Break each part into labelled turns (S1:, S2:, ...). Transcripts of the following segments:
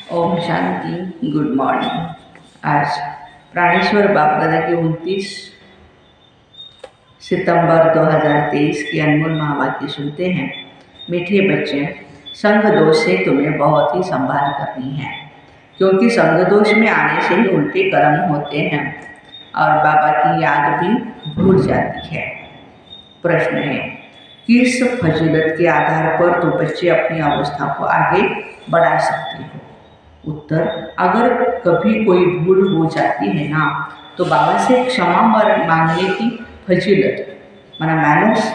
S1: Om Shanti. Good morning. आज प्राणेश्वर बाप दादा के 29 सितंबर 2023 की अनमोल महावाक्य सुनते हैं। मीठे बच्चे, संग दोष से तुम्हें बहुत ही संभाल करनी है, क्योंकि संग दोष में आने से ही उल्टे कर्म होते हैं और बाबा की याद भी भूल जाती है। प्रश्न है, किस फजीलत के आधार पर तो बच्चे अपनी अवस्था को आगे बढ़ा सकते हो? उत्तर, अगर कभी कोई भूल हो जाती है ना, तो बाबा से क्षमा मांगने की फजीलत माना मैनर्स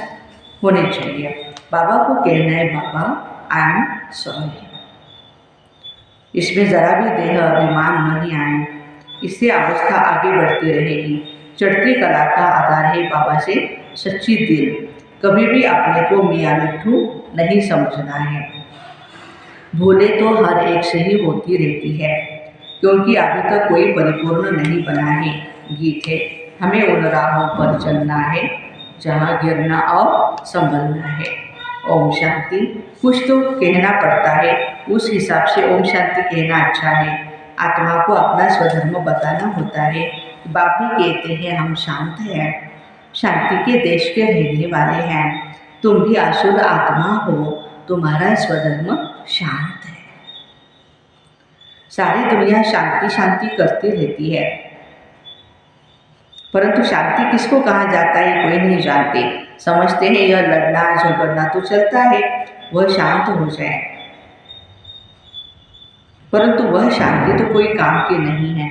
S1: होने चाहिए। बाबा को कहना है, बाबा आई एम सॉरी। इसमें ज़रा भी देह अभिमान नहीं आए, इससे अवस्था आगे बढ़ती रहेगी। चढ़ती कला का आधार है बाबा से सच्ची दिल। कभी भी अपने को मियाँ मिट्ठू नहीं समझना है। भूले तो हर एक से ही होती रहती है, क्योंकि अभी तक कोई परिपूर्ण नहीं बना है। गीत है, हमें उन राहों पर चलना है जहाँ गिरना और संभलना है। ओम शांति। कुछ तो कहना पड़ता है, उस हिसाब से ओम शांति कहना अच्छा है। आत्मा को अपना स्वधर्म बताना होता है। बाप भी कहते हैं हम शांत हैं, शांति के देश के रहने वाले हैं। तुम भी असुर आत्मा हो, तुम्हारा स्वधर्म शांत है। सारी दुनिया शांति शांति करती रहती है, परंतु शांति किसको कहा जाता है कोई नहीं जानते। समझते हैं यह लड़ना झगड़ना तो चलता है, वह शांत हो जाए, परंतु वह शांति तो कोई काम की नहीं है।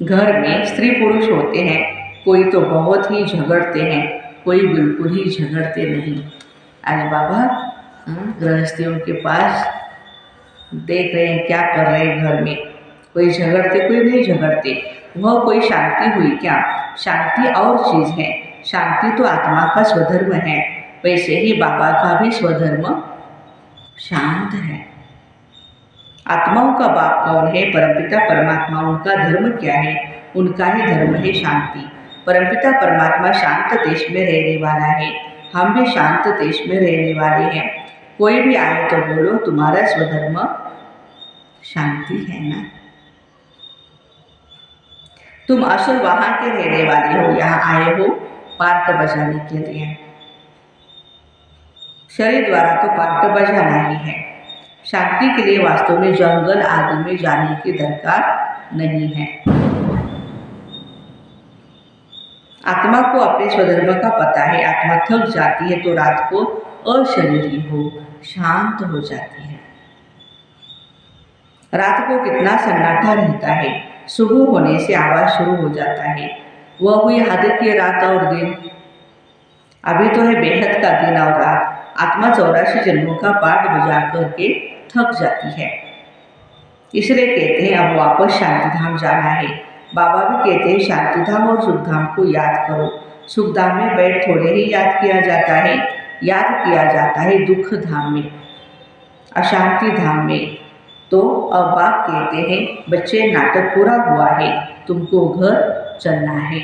S1: घर में स्त्री पुरुष होते हैं, कोई तो बहुत ही झगड़ते हैं, कोई बिल्कुल ही झगड़ते नहीं। आज बाबा गृहस्थियों के पास देख रहे हैं क्या कर रहे हैं घर में, कोई झगड़ते कोई नहीं झगड़ते। वह कोई शांति हुई क्या? शांति और चीज़ है। शांति तो आत्मा का स्वधर्म है, वैसे ही बाबा का भी स्वधर्म शांत है। आत्माओं का बाप कौन है? परमपिता परमात्मा। उनका धर्म क्या है? उनका ही धर्म है शांति। परमपिता परमात्मा शांत देश में रहने वाला है, हम भी शांत देश में रहने वाले हैं। कोई भी आए तो बोलो तुम्हारा स्वधर्म शांति है ना। तुम असुर वहां के रहने वाले हो, यहाँ आए हो पार्ट बजाने के लिए। शरीर द्वारा तो पार्ट बजाना ही है। शांति के लिए वास्तव में जंगल आदि में जाने की दरकार नहीं है। आत्मा को अपने स्वधर्म का पता है। आत्मा थक जाती है तो रात को अशरीरी हो शांत हो जाती है। रात को कितना सन्नाटा रहता है, सुबह होने से आवाज शुरू हो जाता है। वह हुई हद की रात और दिन। अभी तो है बेहद का दिन और रात। आत्मा 84 जन्मों का पाठ बजा करके थक जाती है, इसलिए कहते हैं अब वापस शांति धाम जाना है। बाबा भी कहते हैं शांति धाम और सुख धाम को याद करो। सुख धाम में बैठ थोड़े ही याद किया जाता है, याद किया जाता है दुख धाम में, अशांति धाम में। तो अब बाप कहते हैं बच्चे नाटक पूरा हुआ है, तुमको घर चलना है।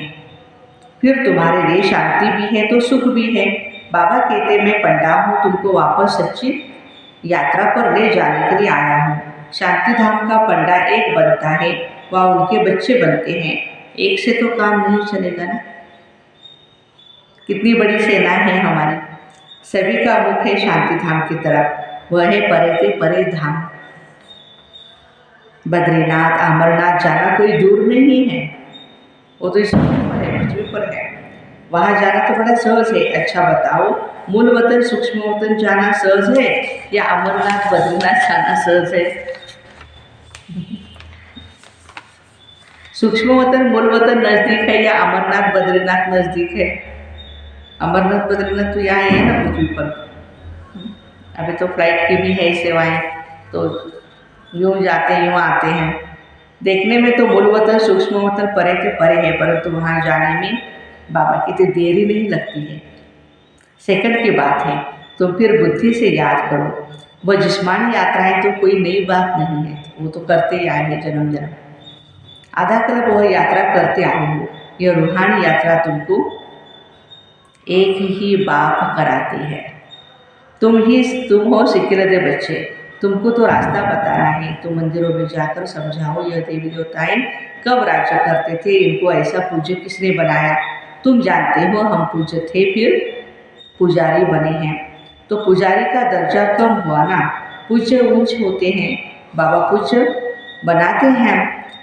S1: फिर तुम्हारे लिए शांति भी है तो सुख भी है। बाबा कहते मैं पंडा हूँ, तुमको वापस सच्ची यात्रा पर ले जाने के लिए आया हूँ। शांति धाम का पंडा एक बनता है, वहाँ उनके बच्चे बनते हैं। एक से तो काम नहीं चलेगा ना। कितनी बड़ी सेना है हमारी, सभी का मुख है शांति धाम की तरफ। वह है परे से परे धाम। बद्रीनाथ अमरनाथ जाना कोई दूर नहीं है, वो तो इस पर है, पृथ्वी पर है। वहाँ जाना तो बड़ा सहज है। अच्छा बताओ, मूल वतन सूक्ष्म वतन जाना सहज है या अमरनाथ बद्रीनाथ जाना सहज है? सूक्ष्म वतन मूल वतन नज़दीक है या अमरनाथ बद्रीनाथ नज़दीक है? अमरनाथ बद्रीनाथ तो यहाँ है ना पृथ्वी पर। अभी तो फ्लाइट की भी है सेवाएं, तो यूँ जाते हैं यूँ आते हैं। देखने में तो मूल वतन सूक्ष्म वतन परे के परे है, परंतु वहाँ जाने में बाबा की तो देरी नहीं लगती है, सेकंड की बात है। तो फिर बुद्धि से याद करो। वह जिस्मानी यात्राएं तो कोई नई बात नहीं है, वो तो करते ही आए हैं जन्म जन्म। आधा कल्प वह यात्रा करते आए हो। यह रूहानी यात्रा तुमको एक ही बाप कराती है। तुम हो सिकिरदे बच्चे, तुमको तो रास्ता बताना है, तो मंदिरों में जाकर समझाओ यह देवी देवताएं कब राज्य करते थे, इनको ऐसा पूज्य किसने बनाया। तुम जानते हो हम पूज्य थे, फिर पुजारी बने हैं, तो पुजारी का दर्जा कम हुआ ना, पूज्य ऊंच होते हैं। बाबा पूज्य बनाते हैं,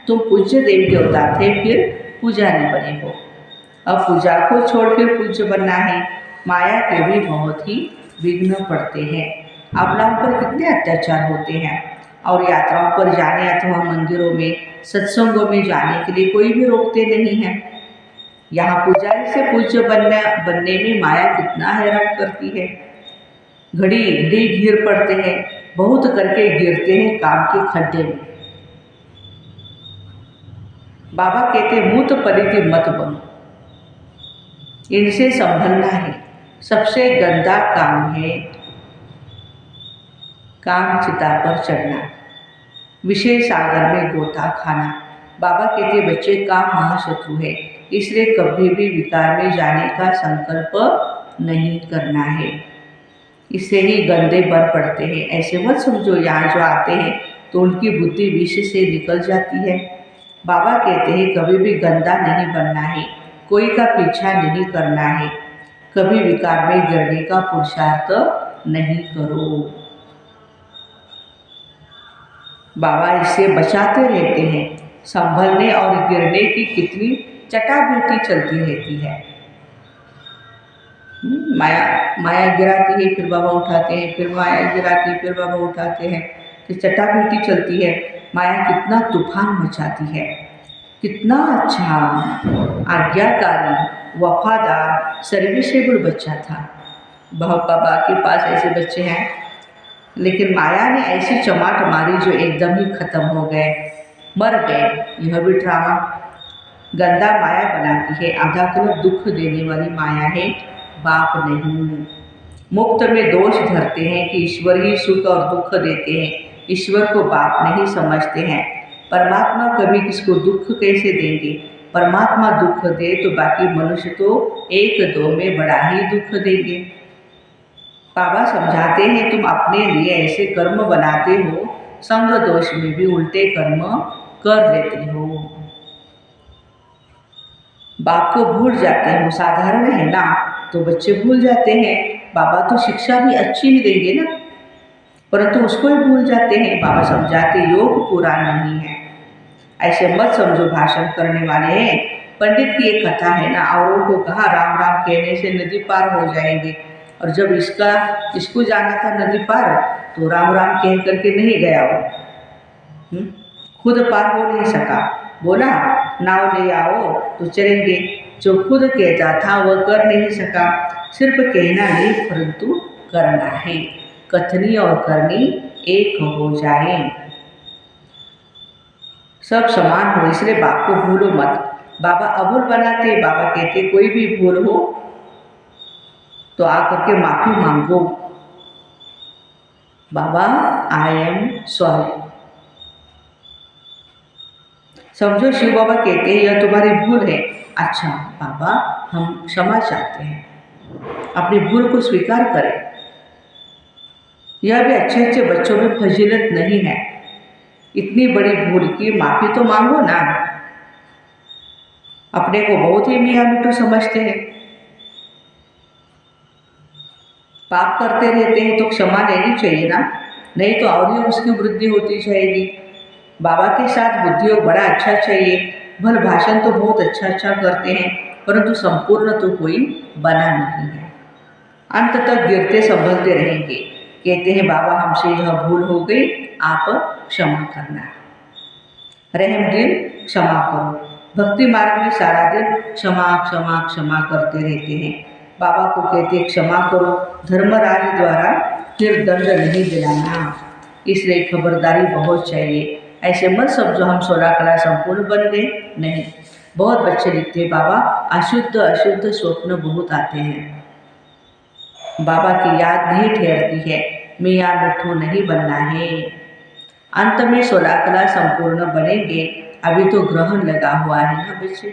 S1: तुम पूज्य देवी देवता थे, फिर पुजारी बने हो। अब पूजा को छोड़कर पूज्य बनना है। माया के भी बहुत ही विघ्न पड़ते हैं। आपदाओं पर कितने अत्याचार होते हैं, और यात्राओं पर जाने अथवा मंदिरों में सत्संगों में जाने के लिए कोई भी रोकते नहीं है। यहाँ पुजारी से पूज्य बनने में माया कितना हैरान करती है। घड़ी घड़ी गिर पड़ते हैं, बहुत करके गिरते हैं काम के खड्डे में। बाबा कहते मूत परिधि मत बनो, इनसे संभलना है। सबसे गंदा काम है काम चिता पर चढ़ना, विषय सागर में गोता खाना। बाबा कहते बच्चे काम महाशत्रु है, इसलिए कभी भी विकार में जाने का संकल्प नहीं करना है, इससे ही गंदे बन पड़ते हैं। ऐसे मत समझो यहाँ जो आते हैं तो उनकी बुद्धि विष से निकल जाती है। बाबा कहते हैं कभी भी गंदा नहीं बनना है, कोई का पीछा नहीं करना है, कभी विकार में गिरने का पुरुषार्थ नहीं करो। बाबा इससे बचाते रहते हैं। संभलने और गिरने की कितनी चटाभेटी चलती रहती है। माया गिराती है, फिर बाबा उठाते हैं, फिर माया गिराती है, फिर बाबा उठाते हैं, तो चटाभेटी चलती है। माया कितना तूफान मचाती है। कितना अच्छा आज्ञाकारी वफादार सर्विसेबल बच्चा था। बाबा के पास ऐसे बच्चे हैं, लेकिन माया ने ऐसी चमाट मारी जो एकदम ही खत्म हो गए, मर गए। यह भी ड्रामा गंदा माया बनाती है। आधा कलर दुख देने वाली माया है, बाप नहीं। मुक्त में दोष धरते हैं कि ईश्वर ही सुख और दुख देते हैं, ईश्वर को बाप नहीं समझते हैं। परमात्मा कभी किसको दुख कैसे देंगे। परमात्मा दुख दे तो बाकी मनुष्य तो एक दो में बड़ा ही दुख देंगे। बाबा समझाते हैं तुम अपने लिए ऐसे कर्म बनाते हो, संग दोष में भी उल्टे कर्म कर लेते हो, बाप को भूल जाते हो। साधारण है ना, तो बच्चे भूल जाते हैं। बाबा तो शिक्षा भी अच्छी ही देंगे ना, परंतु उसको ही भूल जाते हैं। बाबा समझाते योग पूरा नहीं है, ऐसे मत समझो भाषण करने वाले हैं। पंडित की एक कथा है ना, औरों को कहा राम राम कहने से नदी पार हो जाएंगे, और जब इसको जाना था नदी पार, तो राम राम कह करके नहीं गया वो, खुद पार हो नहीं सका। बोला नाव ले आओ तो चलेंगे, जो खुद कहता था वह कर नहीं सका। सिर्फ कहना नहीं परंतु करना है, कथनी और करनी एक हो जाए, सब समान हो। इसलिए बाप को भूलो मत। बाबा अभूल बनाते। बाबा कहते कोई भी भूल हो तो आकर के माफी मांगो, बाबा आई एम सॉरी। समझो शिव बाबा कहते हैं यह तुम्हारी भूल है। अच्छा बाबा हम क्षमा चाहते हैं, अपनी भूल को स्वीकार करें। यह भी अच्छे अच्छे बच्चों में फजीलत नहीं है, इतनी बड़ी भूल की माफी तो मांगो ना। अपने को बहुत ही मियाँ मिट्टू समझते हैं, पाप करते रहते हैं तो क्षमा लेनी चाहिए ना, नहीं तो और ही उसकी वृद्धि होती जाएगी। बाबा के साथ बुद्धियोग बड़ा अच्छा चाहिए। भल भाषण तो बहुत अच्छा अच्छा करते हैं, परंतु संपूर्ण तो कोई बना नहीं है। अंत तक गिरते संभलते रहेंगे। कहते हैं बाबा हमसे यह भूल हो गई, आप क्षमा करना, रहम दिल क्षमा करो। भक्ति मार्ग में सारा दिन क्षमा क्षमा क्षमा करते रहते हैं। बाबा को कहते क्षमा करो, धर्मराज द्वारा फिर दंड नहीं दिलाना, इसलिए खबरदारी बहुत चाहिए। ऐसे मत समझो हम 16 कला संपूर्ण बन गए, नहीं। बहुत बच्चे लिखते हैं बाबा अशुद्ध अशुद्ध स्वप्न बहुत आते हैं, बाबा की याद नहीं ठहरती है, मियाँ मिट्ठू नहीं बनना है। अंत में 16 कला संपूर्ण बनेंगे। अभी तो ग्रहण लगा हुआ है ना बच्चे,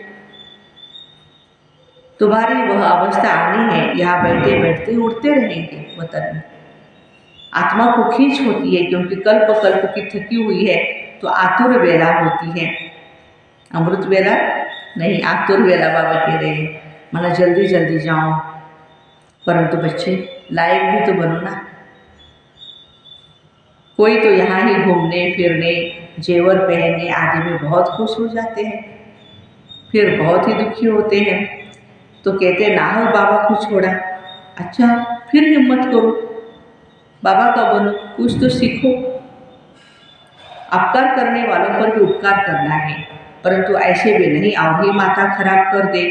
S1: तुम्हारी वह अवस्था आनी है। यहाँ बैठे बैठते उड़ते रहेंगे वतन में, आत्मा को खींच होती है क्योंकि कल्प कल्प की थकी हुई है, तो आतुर वेला होती है, अमृत वेला नहीं, आतुर वेला बाबा कह रहे हैं, माना जल्दी जल्दी जाओ। परंतु बच्चे लायक भी तो बनो ना। कोई तो यहाँ ही घूमने फिरने जेवर पहनने आदि में बहुत खुश हो जाते हैं, फिर बहुत ही दुखी होते हैं, तो कहते हैं नाहक बाबा को छोड़ा। अच्छा, फिर हिम्मत करो, बाबा का बनो, कुछ तो सीखो। अपकार करने वालों पर भी उपकार करना है, परंतु ऐसे भी नहीं आवही माता खराब कर दे।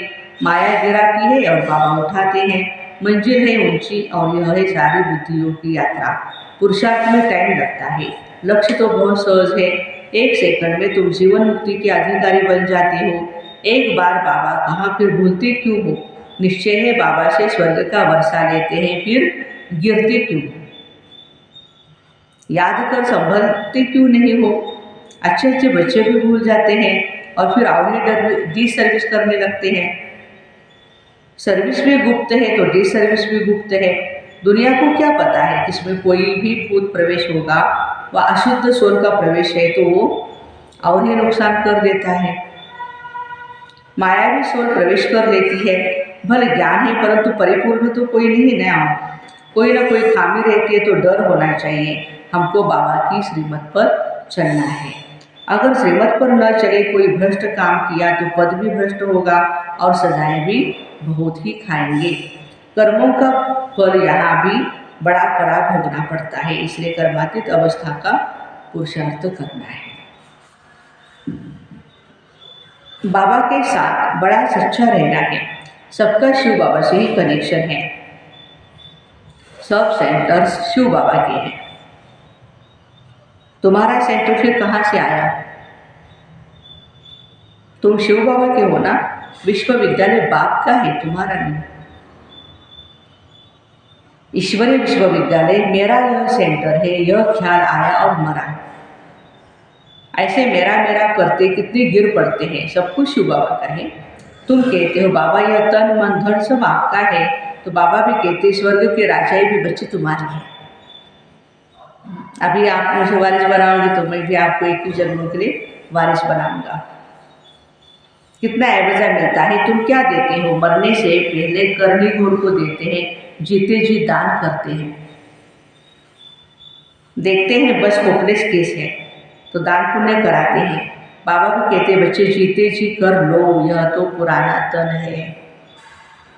S1: माया गिराती है और बाबा उठाते हैं। मंजिल है ऊंची और यह है सारी बुद्धियों की यात्रा। पुरुषार्थ में टाइम लगता है, लक्ष्य तो बहुत सहज है। 1 सेकंड में तुम जीवन मुक्ति के अधिकारी बन जाते हो। एक बार बाबा कहाँ, फिर भूलते क्यों हो? निश्चय है बाबा से स्वर्ग का वर्षा लेते हैं, फिर गिरते क्यों? याद कर संभलते क्यों नहीं हो? अच्छे अच्छे बच्चे भी भूल जाते हैं और फिर आवड़ी डी सर्विस करने लगते हैं। सर्विस भी गुप्त है तो डी सर्विस भी गुप्त है। दुनिया को क्या पता है किसमें कोई भी भूत प्रवेश होगा, वह अशुद्ध सोल का प्रवेश है तो वो और ही नुकसान कर देता है। माया भी सोल प्रवेश कर लेती है। भले ज्ञान है परंतु परिपूर्ण तो कोई नहीं ना, कोई ना कोई खामी रहती है, तो डर होना चाहिए। हमको बाबा की श्रीमत पर चलना है। अगर श्रीमत पर न चले, कोई भ्रष्ट काम किया तो पद भी भ्रष्ट होगा और सजाएं भी बहुत ही खाएंगे। कर्मों का फल यहाँ भी बड़ा कड़ा भोगना पड़ता है, इसलिए कर्मातीत अवस्था का पुरुषार्थ करना है। बाबा के साथ बड़ा सच्चा रहना है। सबका शिव बाबा से ही कनेक्शन है। सब सेंटर्स शिव बाबा के हैं। तुम्हारा सेंटर फिर कहाँ से आया? तुम शिव बाबा के हो ना। विश्वविद्यालय बाप का है, तुम्हारा नहीं। ईश्वरीय विश्वविद्यालय मेरा यह सेंटर है, यह ख्याल आया और मरा। ऐसे मेरा मेरा करते कितने गिर पड़ते हैं। सब कुछ शिव बाबा का है। तुम कहते हो बाबा यह तन मन धन सब आपका है, तो बाबा भी कहते स्वर्ग के राजाई भी बच्चे तुम्हारे हैं। अभी आप मुझे वारिस बनाओगे तो मैं भी आपको 21 जन्मों के लिए वारिस बनाऊंगा। कितना एवरेजा मिलता है। तुम क्या देते हो? मरने से पहले करनी घोड़ को देते हैं, जीते जी दान करते हैं। देखते हैं बस होपलेस केस है तो दान पुण्य कराते हैं। बाबा भी कहते हैं बच्चे जीते जी कर लो, यह तो पुराना तन है,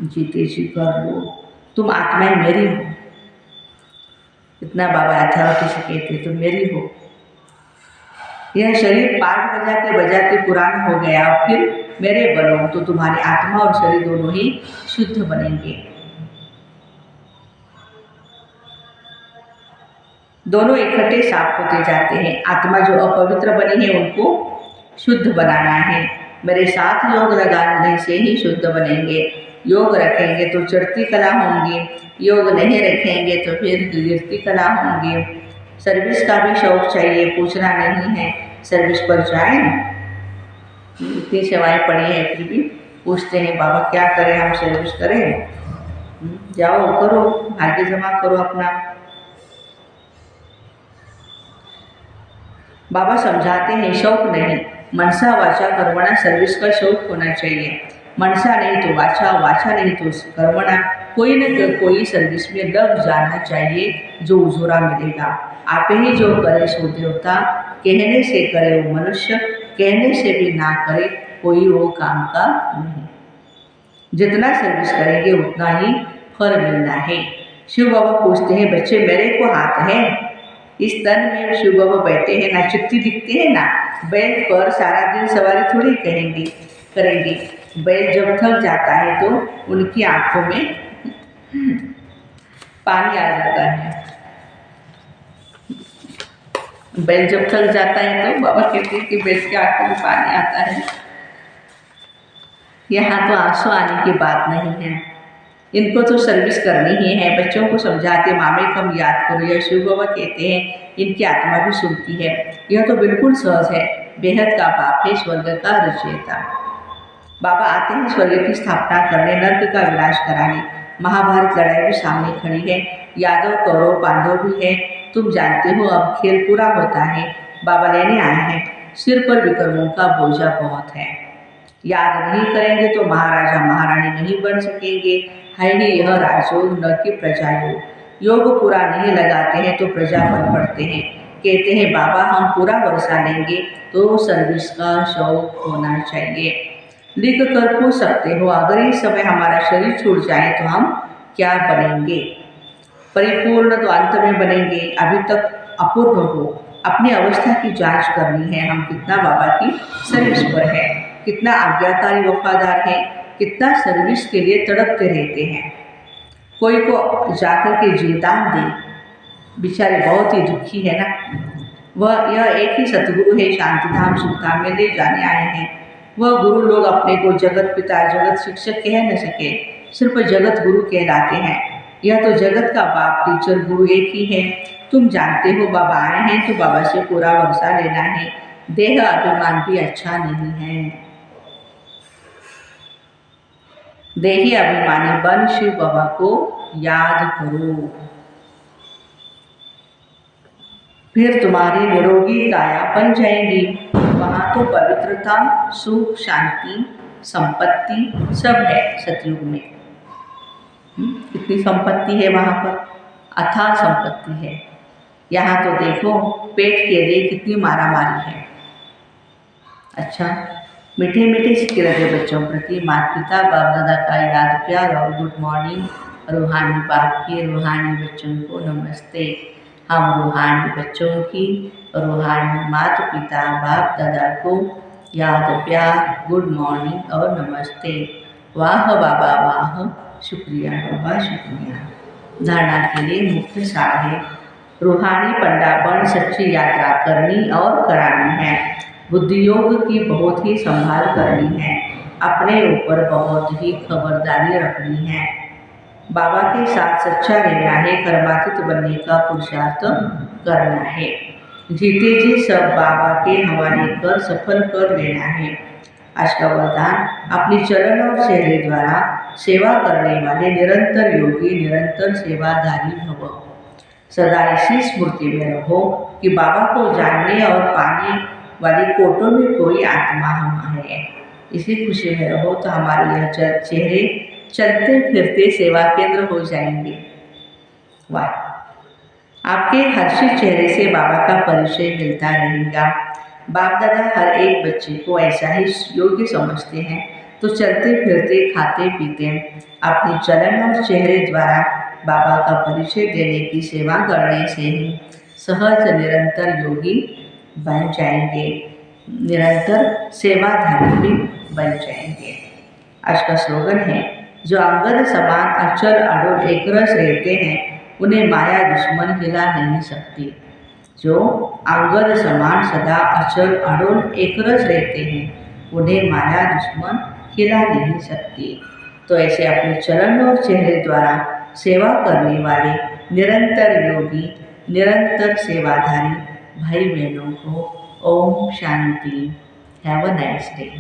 S1: जीते जी कर लो, तुम आत्माएं मेरी हो। इतना बाबा अथॉरिटी से कहते तुम मेरी हो। यह शरीर पाठ बजाते बजाते पुराना हो गया, और फिर मेरे बनो तो तुम्हारी आत्मा और शरीर दोनों ही शुद्ध बनेंगे। दोनों इकट्ठे साफ होते जाते हैं। आत्मा जो अपवित्र बनी है उनको शुद्ध बनाना है। मेरे साथ योग लगाने से ही शुद्ध बनेंगे। योग रखेंगे तो चढ़ती कला होंगी, योग नहीं रखेंगे तो फिर गिरती कला होंगी। सर्विस का भी शौक चाहिए, पूछना नहीं है। सर्विस पर जाएं, इतनी सेवाएं पड़ी हैं फिर भी पूछते हैं बाबा क्या करें, हम सर्विस करें। जाओ करो, भाग्य जमा करो अपना। बाबा समझाते हैं शौक नहीं, मनसा वाचा कर्मणा सर्विस का शौक होना चाहिए। मनसा नहीं तो वाचा, वाचा नहीं तो कर्मणा, कोई न कोई सर्विस में लग जाना चाहिए जो उजूरा मिलेगा। आप ही जो करे सो देवता, कहने से करे वो मनुष्य, कहने से भी ना करे कोई वो काम का नहीं। जितना सर्विस करेंगे उतना ही फल मिलना है। शिव बाबा पूछते हैं बच्चे मेरे को हाथ है? इस तन में शिव बाबा बैठे हैं ना, चिट्ठी दिखती है ना। बैल पर सारा दिन सवारी थोड़ी करेंगे। बैल जब थक जाता है तो उनकी आंखों में पानी आ जाता है। बैल जब थक जाता है तो बाबा कहते हैं कि बैल की आंखों में पानी आता है। यहाँ तो आंसू आने की बात नहीं है, इनको तो सर्विस करनी ही है। बच्चों को समझाते मामे कम याद करो, यह शिव बाबा कहते हैं इनकी आत्मा भी सुनती है। यह तो बिल्कुल सहज है। बेहद का बाप है, स्वर्ग का रचयिता। बाबा आते हैं स्वर्ग की स्थापना करने, नर्क का विनाश कराने। महाभारत लड़ाई भी सामने खड़ी है। यादव कौरव पांडव भी है। तुम जानते हो अब खेल पूरा होता है, बाबा लेने आए हैं। सिर पर विक्रमों का बोझा बहुत है। याद नहीं करेंगे तो महाराजा महारानी नहीं बन सकेंगे। है ही यह राजयोग न कि प्रजा योग। योग पूरा नहीं लगाते हैं तो प्रजा बन पड़ते हैं। कहते हैं बाबा हम पूरा वर्षा लेंगे तो सर्विस का शौक होना चाहिए। लिख कर पूछ सकते हो अगर इस समय हमारा शरीर छूट जाए तो हम क्या बनेंगे। परिपूर्ण तो अंत में बनेंगे, अभी तक अपूर्ण हो। अपनी अवस्था की जांच करनी है, हम कितना बाबा की सर्विस पर है, कितना आज्ञाकारी वफादार है, कितना सर्विस के लिए तड़पते रहते हैं। कोई को जाकर के जीवदान दे, बेचारे बहुत ही दुखी है ना। वह यह एक ही सतगुरु है, शांतिधाम सुखधाम में ले जाने आए हैं। वह गुरु लोग अपने को जगत पिता जगत शिक्षक कह न सके, सिर्फ जगत गुरु कहलाते हैं। यह तो जगत का बाप टीचर गुरु एक ही है। तुम जानते हो बाबा आए हैं तो बाबा से पूरा वर्षा लेना है। देह अभिमान भी अच्छा नहीं है। देही अभिमानी बन शिव बाबा को याद करो, फिर तुम्हारी निरोगी काया बन जाएगी। वहाँ तो पवित्रता सुख शांति संपत्ति सब है सतयुग में। कितनी संपत्ति है वहाँ पर, अथाह संपत्ति है। यहाँ तो देखो पेट के लिए कितनी मारामारी है। अच्छा, मीठे मीठे सिक्के लगे बच्चों प्रति माता पिता बाप दादा का याद प्यार और गुड मॉर्निंग। रूहानी बाप के रूहानी बच्चों को नमस्ते। हम रूहानी बच्चों की रूहानी माता पिता बाप दादा को याद प्यार गुड मॉर्निंग और नमस्ते। वाह बाबा वाह, शुक्रिया बाबा शुक्रिया। धारणा के लिए मुख्य सार है, रूहानी पंडा बन सच्ची यात्रा करनी और करानी है। बुद्धि योग की बहुत ही संभाल करनी है, अपने ऊपर बहुत ही खबरदारी रखनी है। बाबा के साथ सच्चा रहना है, कर्मातीत बनने का पुरुषार्थ करना है। जीते जी सब बाबा के हवाले कर सफल कर लेना है। आज का वरदान, अपनी चरण और चेहरे द्वारा सेवा करने वाले निरंतर योगी निरंतर सेवाधारी भव। सदा इसी स्मृति में रहो कि बाबा को जानने और पाने वाली कोटों में कोई आत्मा हम है। इसी खुशी में रहो तो हमारे यह चेहरे चलते फिरते सेवा केंद्र हो जाएंगे। वाह, आपके हर्षित चेहरे से बाबा का परिचय मिलता रहेगा। बाप दादा हर एक बच्चे को ऐसा ही योग्य समझते हैं, तो चलते फिरते खाते पीते अपनी चलन और चेहरे द्वारा बाबा का परिचय देने की सेवा करने से ही सहज निरंतर योगी बन जाएंगे, निरंतर सेवाधारी भी बन जाएंगे। आज का स्लोगन है, जो अंगद समान अचल अड़ोल एकरस रहते हैं उन्हें माया दुश्मन हिला नहीं सकती। जो अंगद समान सदा अचल अड़ोल एकरस रहते हैं उन्हें माया दुश्मन हिला नहीं सकती। तो ऐसे अपने चरण और चेहरे द्वारा सेवा करने वाले निरंतर योगी निरंतर सेवाधारी भाई बहनों को ओम शांति। Have a nice day.